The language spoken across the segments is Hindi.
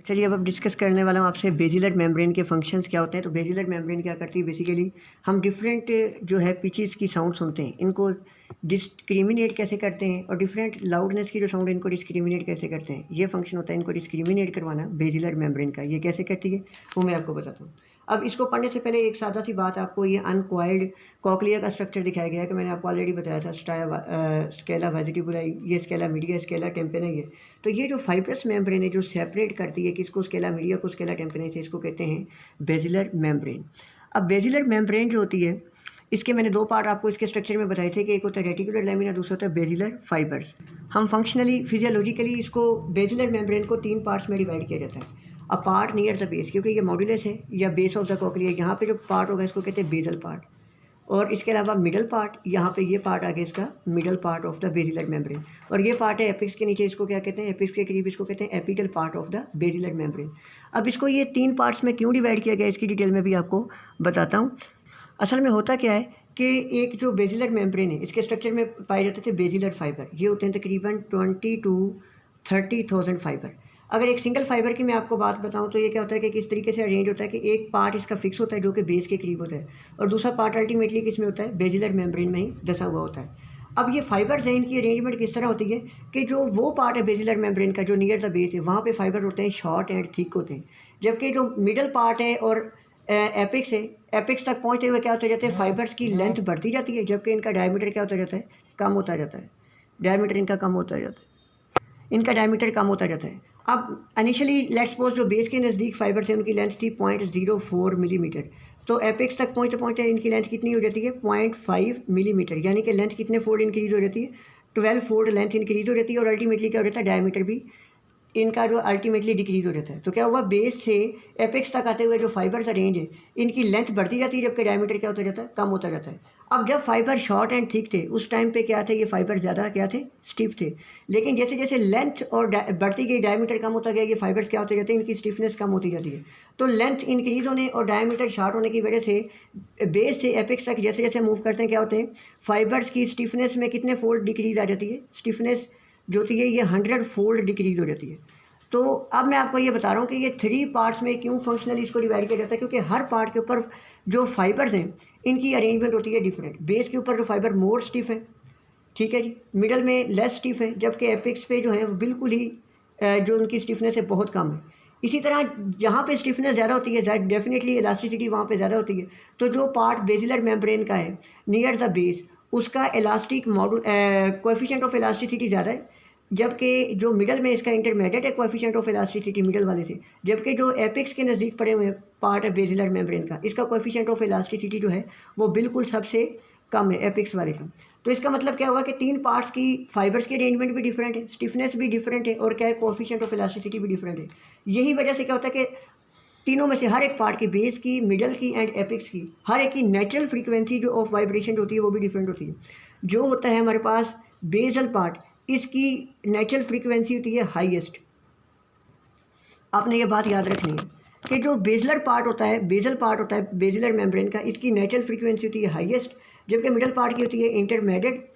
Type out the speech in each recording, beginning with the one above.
चलिए अब डिस्कस करने वाला हूँ आपसे बेसिलर मेम्ब्रेन के फंक्शंस क्या होते हैं। तो बेसिलर मेम्ब्रेन क्या करती है, बेसिकली हम डिफरेंट जो है पिचेस की साउंड सुनते हैं, इनको डिस्क्रिमिनेट कैसे करते हैं और डिफरेंट लाउडनेस की जो साउंड है इनको डिस्क्रिमिनेट कैसे करते हैं। ये फंक्शन होता है इनको डिस्क्रिमिनेट करवाना बेसिलर मेम्ब्रेन का। ये कैसे करती है वो मैं आपको बताता हूँ। अब इसको पढ़ने से पहले एक सादा सी बात, आपको ये अनकॉइल्ड कॉकलिया का स्ट्रक्चर दिखाया गया है कि मैंने आपको ऑलरेडी बताया था। स्केला वेजिटेबुलाई, ये स्केला मीडिया, स्केला टेम्पेना। ये तो ये जो फाइब्रस मेम्ब्रेन है जो सेपरेट करती है किसको, स्केला मीडिया को स्केला टेम्पेना से, इसको कहते हैं बेसिलर मेम्ब्रेन। अब बेसिलर मेम्ब्रेन जो होती है इसके मैंने दो पार्ट आपको इसके स्ट्रक्चर में बताए थे कि एक होता है रेटिकुलर लैमिना, दूसरा होता है बेसिलर फाइबर्स। हम फंक्शनली फिजियोलॉजिकली इसको बेसिलर मेम्ब्रेन को 3 पार्ट्स में डिवाइड किया जाता है। A part near the base, क्योंकि ये मॉड्यूलस है या बेस ऑफ द कॉकलिया, यहाँ पे जो पार्ट होगा इसको कहते हैं बेसल पार्ट। और इसके अलावा मिडल पार्ट, यहाँ पे ये पार्ट आ गया इसका middle part of the basilar membrane. और ये पार्ट है एपिक्स के नीचे, इसको क्या कहते हैं, एपिक्स के करीब, इसको कहते हैं apical part of the basilar membrane. अब इसको ये 3 पार्ट्स में क्यों डिवाइड किया गया इसकी डिटेल में भी आपको बताता हूँ। असल में होता क्या है कि एक जो बेसिलर मेम्ब्रेन है इसके स्ट्रक्चर में पाए जाते थे बेसिलर फाइबर। ये होते हैं तकरीबन 20 to 30,000 फाइबर। अगर एक सिंगल फाइबर की मैं आपको बात बताऊं तो ये क्या होता है कि किस तरीके से अरेंज होता है कि एक पार्ट इसका फिक्स होता है जो कि बेस के करीब होता है, और दूसरा पार्ट अल्टीमेटली किस में होता है, बेसिलर मेम्ब्रेन में ही दसा हुआ होता है। अब ये फाइबर्स हैं, इनकी अरेंजमेंट किस तरह होती है कि जो वो पार्ट है बेसिलर मेम्ब्रेन का जो नियर द बेस है वहाँ पे फाइबर होते हैं शॉर्ट एंड थिक होते हैं, जबकि जो मिडल पार्ट है और एपिक्स है, एपिक्स तक पहुँचते हुए क्या होते जाते हैं, फाइबर्स की लेंथ बढ़ती जाती है, जबकि इनका डायमीटर क्या होता जाता है, कम होता जाता है। डायमीटर इनका कम होता जाता है, इनका डायमीटर कम होता जाता है। अब इनिशियली लेट्स सपोज जो बेस के नज़दीक फाइबर थे उनकी लेंथ थी 0.04 मिलीमीटर, तो एपिक्स तक पहुँचते पहुँचते इनकी लेंथ कितनी हो जाती है, 0.5 मिलीमीटर, यानी कि लेंथ कितने फोल्ड इंक्रीज हो जाती है, 12 फोल्ड लेंथ इंक्रीज हो जाती है। और अल्टीमेटली क्या हो जाता है, डायमीटर भी इनका जो अल्टीमेटली डिक्रीज हो जाता है। तो क्या हुआ, बेस से एपेक्स तक आते हुए जो फाइबर्स रेंज है इनकी लेंथ बढ़ती जाती है, जबकि डायमीटर क्या होता जाता है, कम होता जाता है। अब जब फाइबर शॉर्ट एंड थिक थे उस टाइम पे क्या थे, ये फाइबर ज़्यादा क्या थे, स्टिफ थे। लेकिन जैसे जैसे लेंथ और बढ़ती गई, डायमीटर कम होता गया, ये फाइबर्स क्या होते जाते हैं, इनकी स्टिफनेस कम होती जाती है। तो लेंथ इंक्रीज होने और डायमीटर शॉर्ट होने की वजह से बेस से एपेक्स तक जैसे जैसे मूव करते हैं क्या होते हैं, फाइबर्स की स्टिफनेस में कितने फोल्ड डिक्रीज आ जाती है, स्टिफनेस जो होती है ये 100 फोल्ड डिक्रीज हो जाती है। तो अब मैं आपको ये बता रहा हूँ कि ये 3 पार्ट्स में क्यों फंक्शनली इसको डिवाइड किया जाता है, क्योंकि हर पार्ट के ऊपर जो फाइबर्स हैं इनकी अरेंजमेंट होती है डिफरेंट। बेस के ऊपर जो फाइबर मोर स्टिफ है, ठीक है जी, मिडल में लेस स्टिफ है, जबकि एपिक्स पे जो है वो बिल्कुल ही जो उनकी स्टिफनेस है बहुत कम है। इसी तरह जहाँ पे स्टिफनेस ज़्यादा होती है डेफिनेटली इलास्टिसिटी वहाँ पे ज़्यादा होती है। तो जो पार्ट बेसिलर मेम्ब्रेन का है नियर द बेस, उसका इलास्टिक मॉडुल कोएफिशिएंट ऑफ इलास्टिसिटी ज़्यादा है, जबकि जो मिडल में इसका इंटरमीडिएट है कोएफिशिएंट ऑफ इलास्टिसिटी मिडल वाले से, जबकि जो एपिक्स के नज़दीक पड़े हुए पार्ट है बेसिलर मेम्ब्रेन का, इसका कोएफिशिएंट ऑफ इलास्टिसिटी जो है वो बिल्कुल सबसे कम है एपिक्स वाले का। तो इसका मतलब क्या हुआ कि 3 पार्ट्स की फाइबर्स की अरेंजमेंट भी डिफरेंट है, स्टिफनेस भी डिफरेंट है, और क्या है, कोएफिशिएंट ऑफ इलास्टिसिटी भी डिफरेंट है। यही वजह से क्या होता है कि तीनों में से हर एक पार्ट की, बेस की, मिडल की एंड एपिक्स की, हर एक की नेचुरल फ्रीक्वेंसी जो ऑफ वाइब्रेशन होती है वो भी डिफरेंट होती है। जो होता है हमारे पास बेसल पार्ट, इसकी नेचुरल फ्रीक्वेंसी होती है हाईएस्ट। आपने ये बात याद रखनी है कि जो बेसलर पार्ट होता है, बेसल पार्ट होता है बेसिलर मेम्ब्रेन का, इसकी नेचुरल फ्रीक्वेंसी होती है हाईएस्ट, जबकि मिडल पार्ट की होती है इंटरमीडिएट।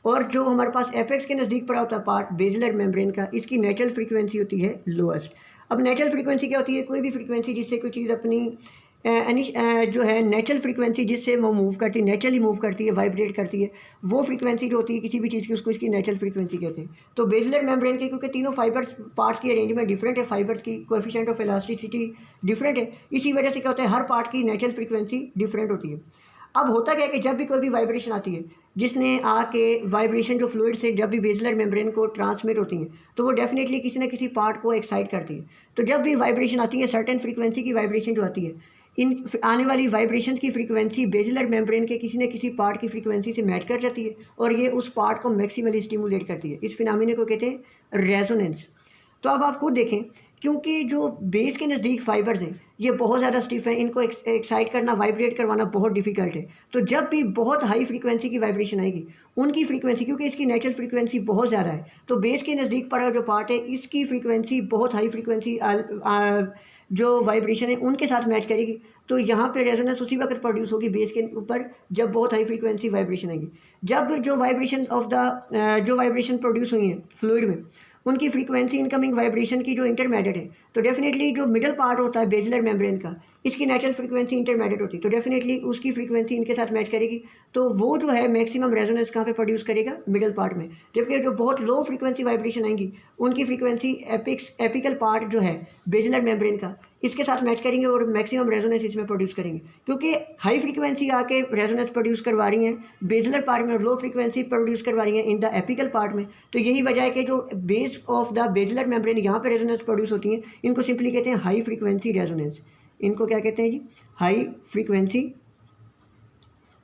और जो हमारे पास एपेक्स के नज़दीक पड़ा होता है पार्ट बेसिलर मेम्ब्रेन का, इसकी नेचुरल फ्रीक्वेंसी होती है लोएस्ट। अब नेचुरल फ्रीक्वेंसी क्या होती है, कोई भी फ्रीक्वेंसी जिससे कोई चीज़ अपनी जो है नेचुरल फ्रीक्वेंसी जिससे वो मूव करती है, नेचुरली मूव करती है, वाइब्रेट करती है, वो फ्रीक्वेंसी जो होती है किसी भी चीज़ की, उसको इसकी नेचुरल फ्रीक्वेंसी कहते हैं। तो बेसिलर मेम्ब्रेन के क्योंकि तीनों फाइबर पार्ट्स की अरेंजमेंट डिफरेंट है, फाइबर्स की कोएफिशिएंट ऑफ इलास्टिसिटी डिफरेंट है, इसी वजह से क्या होता है हर पार्ट की नेचुरल फ्रीक्वेंसी डिफरेंट होती है। अब होता क्या है कि जब भी कोई भी वाइब्रेशन आती है, जिसने आके वाइब्रेशन जो फ्लूइड से जब भी बेसिलर मेम्ब्रेन को ट्रांसमिट होती हैं, तो वो डेफिनेटली किसी न किसी पार्ट को एक्साइट करती है। तो जब भी वाइब्रेशन आती है, सर्टेन फ्रीक्वेंसी की वाइब्रेशन जो आती है, इन आने वाली वाइब्रेशन की फ्रीक्वेंसी बेसिलर मेम्ब्रेन के किसी न किसी पार्ट की फ्रीक्वेंसी से मैच कर जाती है, और ये उस पार्ट को मैक्सिमली स्टिमुलेट करती है। इस फिनोमेना को कहते हैं रेजोनेंस। तो अब आप खुद देखें, क्योंकि जो बेस के नज़दीक फाइबर्स हैं ये बहुत ज़्यादा स्टिफ है, इनको एक्साइट करना, वाइब्रेट करवाना बहुत डिफिकल्ट है। तो जब भी बहुत हाई फ्रीक्वेंसी की वाइब्रेशन आएगी, उनकी फ्रीक्वेंसी, क्योंकि इसकी नेचुरल फ्रीक्वेंसी बहुत ज़्यादा है, तो बेस के नज़दीक पड़ा जो पार्ट है इसकी फ्रीक्वेंसी बहुत हाई फ्रीक्वेंसी जो वाइब्रेशन है उनके साथ मैच करेगी। तो यहाँ पे रेजोनेंस उसी वक्त प्रोड्यूस होगी बेस के ऊपर जब बहुत हाई फ्रीक्वेंसी वाइब्रेशन आएगी। जब जो वाइब्रेशन प्रोड्यूस हुई है फ्लूइड में, उनकी फ्रीक्वेंसी इनकमिंग वाइब्रेशन की जो इंटरमीडिएट है, तो डेफिनेटली जो मिडल पार्ट होता है बेसिलर मेम्ब्रेन का, इसकी नेचुरल फ्रीक्वेंसी इंटरमीडिएट होती है, तो डेफिनेटली उसकी फ्रीक्वेंसी इनके साथ मैच करेगी, तो वो जो है मैक्सिमम रेजोनेंस कहाँ पे प्रोड्यूस करेगा, मिडल पार्ट में। जबकि जो बहुत लो फ्रीक्वेंसी वाइब्रेशन आएंगी उनकी फ्रीक्वेंसी एपिकल पार्ट जो है बेसिलर मेम्ब्रेन का, इसके साथ मैच करेंगे और मैक्सिमम रेजोनेंस इसमें प्रोड्यूस करेंगे, क्योंकि हाई फ्रीक्वेंसी आके रेजोनेंस प्रोड्यूस करवा रही हैं बेसिलर पार्ट में और लो फ्रीक्वेंसी प्रोड्यूस करवा रही हैं इन द एपिकल पार्ट में। तो यही वजह है कि जो base of the basilar membrane यहाँ पे रेजोनेंस प्रोड्यूस होती हैं, इनको सिंपली कहते हैं हाई फ्रीक्वेंसी रेजोनेंस। इनको क्या कहते हैं जी, हाई फ्रीक्वेंसी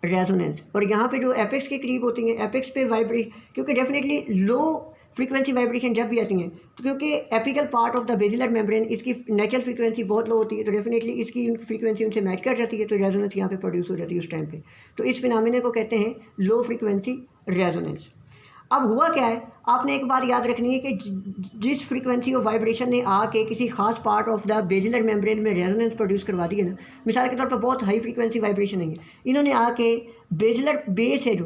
रेजोनेंस। और यहाँ पे जो एपेक्स के करीब होती हैं, एपेक्स पे वाइब्रेशन, क्योंकि डेफिनेटली लो फ्रीक्वेंसी वाइब्रेशन जब भी आती हैं तो क्योंकि apical part of the basilar membrane इसकी नेचुरल फ्रीक्वेंसी बहुत लो होती है, तो डेफिनेटली इसकी फ्रीक्वेंसी उनसे मैच कर जाती है, तो रेजोनेंस यहाँ पे प्रोड्यूस हो जाती है उस टाइम पे। तो इस फिनोमेना को कहते हैं लो फ्रीक्वेंसी रेजोनेंस। अब हुआ क्या है, आपने एक बात याद रखनी है कि जिस फ्रीक्वेंसी ऑफ वाइब्रेशन ने आके किसी खास part of the basilar membrane में रेजोनेंस प्रोड्यूस करवा दी है ना, मिसाल के तौर पर बहुत हाई फ्रीक्वेंसी वाइब्रेशन है, इन्होंने आके बेसिलर बेस है जो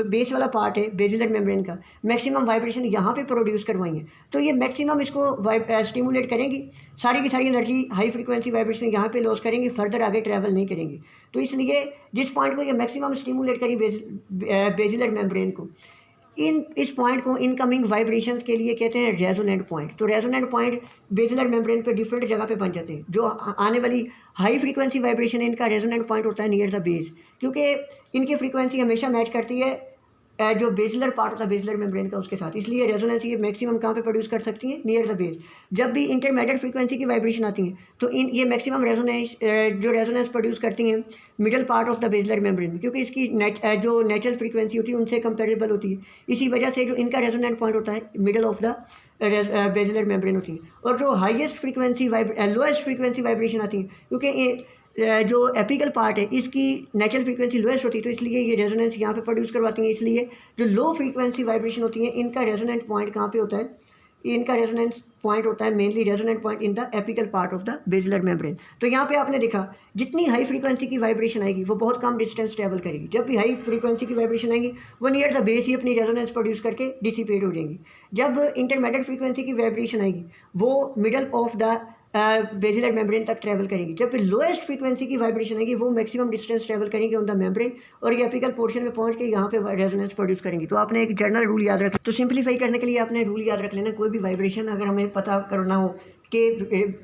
बेस वाला पार्ट है बेसिलर मेम्ब्रेन का, मैक्सिमम वाइब्रेशन यहाँ पे प्रोड्यूस करवाई है, तो ये मैक्सिमम इसको स्टिमुलेट करेंगी, सारी की सारी एनर्जी हाई फ्रीक्वेंसी वाइब्रेशन यहाँ पे लॉस करेंगी, फर्दर आगे ट्रैवल नहीं करेंगी। तो इसलिए जिस पॉइंट को ये मैक्सिमम स्टिमुलेट करी बेसिलर मेम्ब्रेन को, इस पॉइंट को इनकमिंग वाइब्रेशंस के लिए कहते हैं रेजोनेंट पॉइंट। तो रेजोनेंट पॉइंट बेसिलर मेम्ब्रेन पे डिफरेंट जगह पे बन जाते हैं। जो आने वाली हाई फ्रीक्वेंसी वाइब्रेशन है, इनका रेजोनेंट पॉइंट होता है नियर द बेस, क्योंकि इनकी फ्रीक्वेंसी हमेशा मैच करती है जो बेसिलर पार्ट होता है बेसिलर मेम्ब्रेन का उसके साथ, इसलिए रेजोनेंस ये मैक्सिमम कहाँ पे प्रोड्यूस कर सकती हैं, नियर द बेस। जब भी इंटरमीडिएट फ्रीक्वेंसी की वाइब्रेशन आती हैं तो ये मैक्सिमम रेजोनेंस जो रेजोनेंस प्रोड्यूस करती हैं middle part of the basilar membrane में, क्योंकि इसकी जो नेचुरल फ्रीक्वेंसी होती है उनसे कंपेरेबल होती है, इसी वजह से जो इनका रेजोनेंट पॉइंट होता है middle of the basilar membrane होती है। और जो highest frequency lowest frequency vibration आती है, क्योंकि जो एपिकल पार्ट है इसकी नेचुरल फ्रीक्वेंसी लोएस्ट होती है, तो इसलिए ये रेजोनेंस यहाँ पे प्रोड्यूस करवाती हैं। इसलिए जो लो फ्रीक्वेंसी वाइब्रेशन होती है इनका रेजोनेंट पॉइंट कहाँ पे होता है, इनका रेजोनेंस पॉइंट होता है mainly resonant point in the apical part of the basilar membrane. तो यहाँ पे आपने देखा जितनी हाई फ्रीक्वेंसी की वाइब्रेशन आएगी वो बहुत कम डिस्टेंस ट्रैवल करेगी, जब भी हाई फ्रीक्वेंसी की वाइब्रेशन आएगी वो नियर द बेस ही अपनी रेजोनेंस प्रोड्यूस करके डिसिपेट हो जाएंगी। जब इंटरमीडिएट फ्रीक्वेंसी की वाइब्रेशन आएगी वो middle of the basilar membrane तक ट्रैवल करेंगी, जब लोएस्ट फ्रीक्वेंसी की वाइब्रेशन आएगी वो मैक्सिमम डिस्टेंस ट्रैवल करेंगे ऑन द मेम्ब्रेन और ये एपिकल पोर्शन में पहुंच के यहाँ पे रेजोनेंस प्रोड्यूस करेंगी। तो आपने एक जनरल रूल याद रखा, तो सिंपलीफाई करने के लिए आपने रूल याद रख लेना, कोई भी वाइब्रेशन अगर हमें पता करना हो कि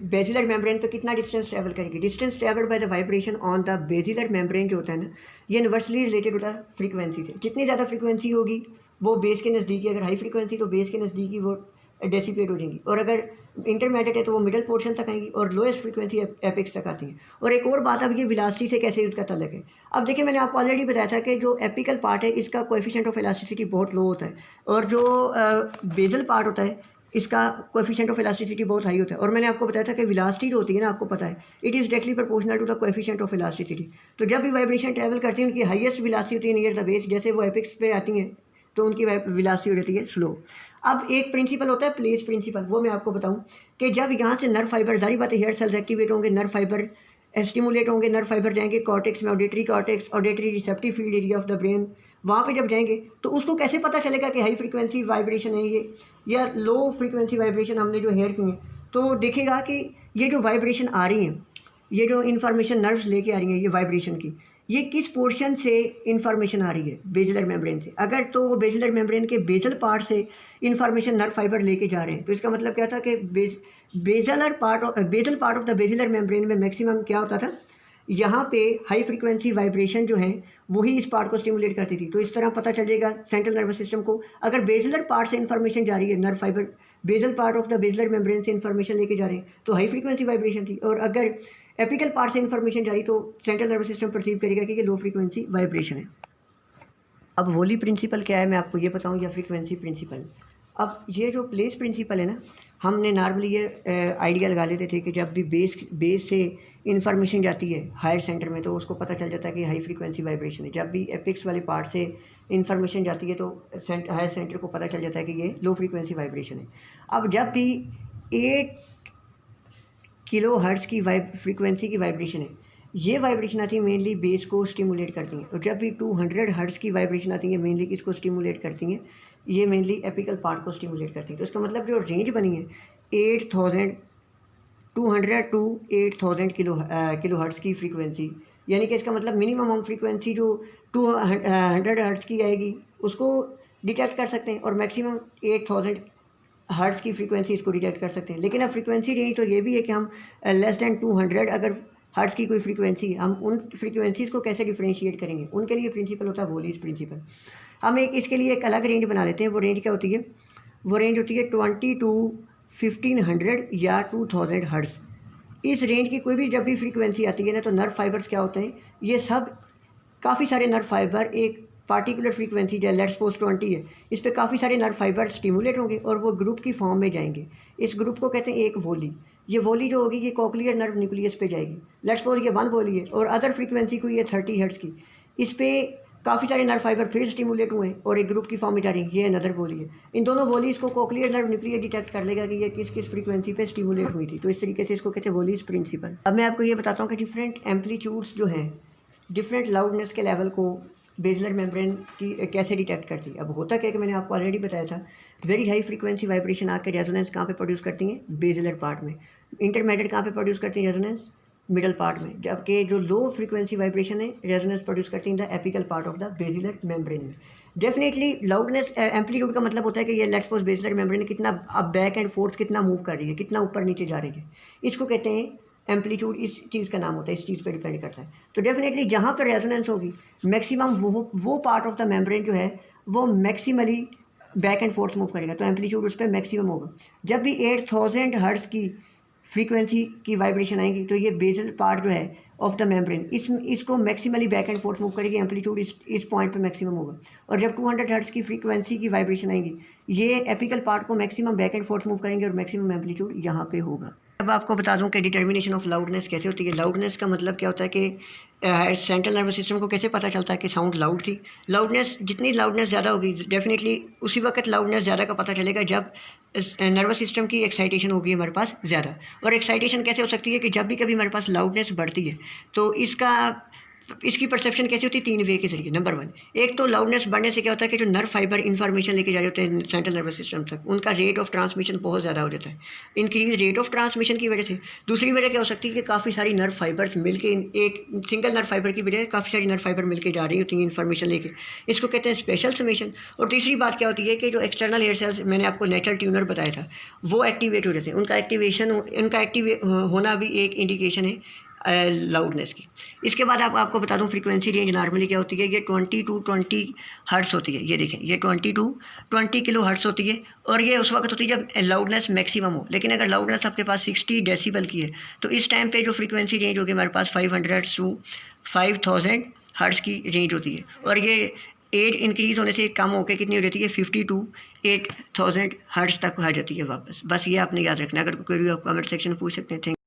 बेसिलर मेम्ब्रेन पे कितना डिस्टेंस ट्रैवल करेगी, distance travelled by the vibration on the basilar membrane जो होता है ना, ये इनवर्सली रिलेटेड होता है फ्रीक्वेंसी से। जितनी ज़्यादा फ्रीक्वेंसी होगी वो बेस के नज़दीकी, अगर हाई फ्रीक्वेंसी तो बेस के नज़दीकी वो डेसिपेट हो जाएंगी, और अगर इंटरमीडिएट है तो वो मिडल पोर्शन तक आएंगी और लोएस्ट फ्रीक्वेंसी एपिक्स तक आती हैं। और एक और बात, अब ये वेलोसिटी से कैसे इसका तल्लुक है। अब देखिए मैंने आपको ऑलरेडी बताया था कि जो एपिकल पार्ट है इसका कोएफिशिएंट ऑफ इलास्टिसिटी बहुत लो होता है, और जो बेसल पार्ट होता है इसका कोएफिशिएंट ऑफ इलास्टिसिटी बहुत हाई होता है। और मैंने आपको बताया था कि वेलोसिटी जो होती है ना, आपको पता है it is directly proportional to the coefficient of elasticity. तो जब भी वाइब्रेशन ट्रैवल करती है उनकी हाईएस्ट वेलोसिटी होती है नियर द बेस, जैसे वो एपिक्स पे आती हैं तो उनकी वेलोसिटी हो जाती है स्लो। अब एक प्रिंसिपल होता है प्लेस प्रिंसिपल, वो मैं आपको बताऊं कि जब यहाँ से नर्व फाइबर, जारी बात है हेयर सेल्स एक्टिवेट होंगे, नर्व फाइबर स्टिमुलेट होंगे, नर्व फाइबर जाएंगे कॉर्टेक्स में, auditory receptive field area of the brain, वहाँ पे जब जाएंगे तो उसको कैसे पता चलेगा कि हाई फ्रीक्वेंसी वाइब्रेशन है ये या लो फ्रीक्वेंसी वाइब्रेशन हमने जो हेयर की है। तो देखेगा कि ये जो वाइब्रेशन आ रही हैं, ये जो इन्फॉर्मेशन नर्व्स लेके आ रही हैं ये वाइब्रेशन की, ये किस पोर्शन से इन्फॉर्मेशन आ रही है, बेसिलर मेम्ब्रेन से। अगर तो वो बेसिलर मेम्ब्रेन के बेसल पार्ट से इन्फॉर्मेशन नर्व फाइबर लेके जा रहे हैं, तो इसका मतलब क्या था कि basal part of the basilar membrane में मैक्सिमम क्या होता था, यहाँ पे हाई फ्रीक्वेंसी वाइब्रेशन जो है वही इस पार्ट को स्टिमुलेट करती थी। तो इस तरह पता चल जाएगा सेंट्रल नर्वस सिस्टम को, अगर बेसिलर पार्ट से इन्फॉर्मेशन जा रही है, nerve fibre basal part of the basilar membrane से इन्फॉर्मेशन लेके जा रहे हैं तो हाई फ्रीक्वेंसी वाइब्रेशन थी, और अगर एपिकल पार्ट से इन्फॉर्मेशन जारी तो सेंट्रल नर्वस सिस्टम परसीव करेगा कि ये लो फ्रीक्वेंसी वाइब्रेशन है। अब वोली प्रिंसिपल क्या है मैं आपको ये बताऊं, या फ्रीक्वेंसी प्रिंसिपल। अब ये जो प्लेस प्रिंसिपल है ना, हमने नॉर्मली ये आइडिया लगा लेते थे कि जब भी बेस से इन्फॉर्मेशन जाती है हायर सेंटर में तो उसको पता चल जाता है कि हाई फ्रीक्वेंसी वाइब्रेशन है। जब भी एपिक्स वाले पार्ट से इन्फॉर्मेशन जाती है तो हायर सेंटर को पता चल जाता है कि ये लो फ्रीक्वेंसी वाइब्रेशन है। अब जब भी 8 किलो हर्ट्ज़ की फ्रीक्वेंसी की वाइब्रेशन है, ये वाइब्रेशन आती है मेनली बेस को स्टिमुलेट करती हैं। और जब भी 200 हर्ट्ज़ की वाइब्रेशन आती है मेनली किसको स्टिमुलेट करती हैं, ये मेनली एपिकल पार्ट को स्टिमुलेट करती हैं। तो इसका मतलब जो रेंज बनी है 8200 टू 8000 किलो हर्ट्ज़ की फ्रीक्वेंसी, यानी कि इसका मतलब मिनिमम हम फ्रीक्वेंसी जो 200 हर्ट्ज़ की आएगी उसको डिटेक्ट कर सकते हैं और मैक्सिमम 8000 हर्ट्ज़ की फ्रीक्वेंसी इसको डिटेक्ट कर सकते हैं। लेकिन अब फ्रीक्वेंसी रेंज तो ये भी है कि हम लेस दैन 200 अगर हर्ट्ज़ की कोई फ्रीक्वेंसी है, हम उन फ्रीक्वेंसीज़ को कैसे डिफरेंशिएट करेंगे, उनके लिए प्रिंसिपल होता है वोलीज प्रिंसिपल। हम इसके लिए एक अलग रेंज बना लेते हैं। वो रेंज क्या होती है, वो रेंज होती है 20 टू 1500 या 2000 हर्ट्ज़। इस रेंज की कोई भी जब भी फ्रीक्वेंसी आती है ना, तो नर्व फाइबर्स क्या होते हैं, ये सब काफ़ी सारे नर्व फाइबर एक पार्टिकुलर फ्रीक्वेंसी जो लेट्स सपोज 20 है, इस पे काफ़ी सारे नर्व फाइबर स्टिमुलेट होंगे और वो ग्रुप की फॉर्म में जाएंगे। इस ग्रुप को कहते हैं एक वोली। ये वोली जो होगी ये कॉक्लियर नर्व न्यूक्लियस पे जाएगी। लेट्स सपोज ये 1 वोली है और अदर फ्रीक्वेंसी कोई है 30 हर्ट्ज़ की, इस पे काफ़ी सारे नर्व फाइबर फिर स्टिमुलेट हुए हैं और एक ग्रुप की फॉर्म में जा रही है, ये अनदर वोली है। इन दोनों वोलीज़ को कॉक्लियर नर्व न्यूक्लियस डिटेक्ट कर लेगा कि ये किस किस फ्रीक्वेंसी पे स्टिमुलेट हुई थी। तो इस तरीके से इसको कहते हैं वोलीज प्रिंसिपल। अब मैं आपको ये बताता हूँ कि डिफरेंट एम्पलीट्यूड्स जो हैं डिफरेंट लाउडनेस के लेवल को बेजलर मेम्ब्रेन की कैसे डिटेक्ट करती है। अब होता क्या है कि मैंने आपको ऑलरेडी बताया था, वेरी हाई फ्रीक्वेंसी वाइब्रेशन आकर रेजोनेंस कहाँ पे प्रोड्यूस करती हैं, बेजलर पार्ट में। इंटरमीडिएट कहाँ पे प्रोड्यूस करती हैं रेजोनेंस, मिडल पार्ट में। जबकि जो लो फ्रीक्वेंसी वाइब्रेशन है रेजोनेंस प्रोड्यूस करती है the apical part of the basilar membrane में। डेफिनेटली लाउडनेस एम्पलीट्यूड का मतलब होता है कि ये लेट्स सपोज बेसिलर मेम्ब्रेन कितना अब बैक एंड फोर्थ कितना मूव कर रही है, कितना ऊपर नीचे जा रही है, इसको कहते हैं एम्पलीट्यूड। इस चीज़ का नाम होता है, इस चीज़ पे डिपेंड करता है। तो डेफिनेटली जहाँ पर रेजोनेंस होगी मैक्सिमम वो पार्ट ऑफ द मेम्ब्रेन जो है वो maximally back and fourth move करेगा, तो एम्पलीट्यूड उस पर मैक्सिमम होगा। जब भी 8000 हर्ट्ज़ की फ्रीक्वेंसी की वाइब्रेशन आएगी तो ये बेसल पार्ट जो है ऑफ द मेम्ब्रेन इसको maximally back and fourth move करेगी, एम्पलीट्यूड इस पॉइंट पे मैक्सिमम होगा। और जब 200 हर्ट्ज़ की फ्रीक्वेंसी की वाइब्रेशन आएगी ये एपिकल पार्ट को maximum back and fourth move करेंगे और मैक्सिमम एम्पलीट्यूड यहाँ पे होगा। अब आपको बता दूं कि डिटर्मिनेशन ऑफ लाउडनेस कैसे होती है। लाउडनेस का मतलब क्या होता है कि सेंट्रल नर्वस सिस्टम को कैसे पता चलता है कि साउंड लाउड थी। लाउडनेस जितनी लाउडनेस ज़्यादा होगी डेफिनेटली उसी वक्त लाउडनेस ज़्यादा का पता चलेगा जब नर्वस सिस्टम की एक्साइटेशन होगी हमारे पास ज़्यादा। और एक्साइटेशन कैसे हो सकती है कि जब भी कभी हमारे पास लाउडनेस बढ़ती है तो इसकी परसेप्शन कैसी होती है, 3 वे के जरिए। नंबर 1, एक तो लाउडनेस बढ़ने से क्या होता है कि जो नर्व फाइबर इन्फॉर्मेशन लेके जा रहे होते हैं सेंट्रल नर्वस सिस्टम तक, उनका रेट ऑफ ट्रांसमिशन बहुत ज़्यादा हो जाता है, इंक्रीज रेट ऑफ ट्रांसमिशन की वजह से। दूसरी वजह क्या हो सकती है कि काफ़ी सारी नर्व फाइबर्स मिलके एक सिंगल नर्व फाइबर की बजाय काफ़ी सारी नर्व फाइबर मिलकर जा रही होती हैं इन्फॉर्मेशन लेके, इसको कहते हैं स्पेशल समेशन। और तीसरी बात क्या होती है कि जो एक्सटर्नल एयर सेल्स मैंने आपको नेचुरल ट्यूनर बताया था वो एक्टिवेट हो जाते हैं। उनका एक्टिव होना भी एक इंडिकेशन है लाउडनेस की। इसके बाद आपको बता दूं फ्रीक्वेंसी रेंज नॉर्मली क्या होती है, ये 20 टू 20 हर्ट्ज़ होती है। ये देखें ये 20 टू 20 किलो हर्ट्ज़ होती है और ये उस वक्त होती है जब लाउडनेस मैक्सिमम हो। लेकिन अगर लाउडनेस आपके पास 60 डेसिबल की है तो इस टाइम पे जो फ्रीक्वेंसी रेंज होगी हमारे पास 500 टू 5000 हर्ट्ज़ की रेंज होती है। और ये एज इंक्रीज़ होने से कम होकर कितनी हो जाती है, 50 टू 8000 हर्ट्ज़ तक आ जाती है वापस। बस ये आपने याद रखना है। अगर कोई भी आप कमेंट सेक्शन में पूछ सकते हैं। थैंक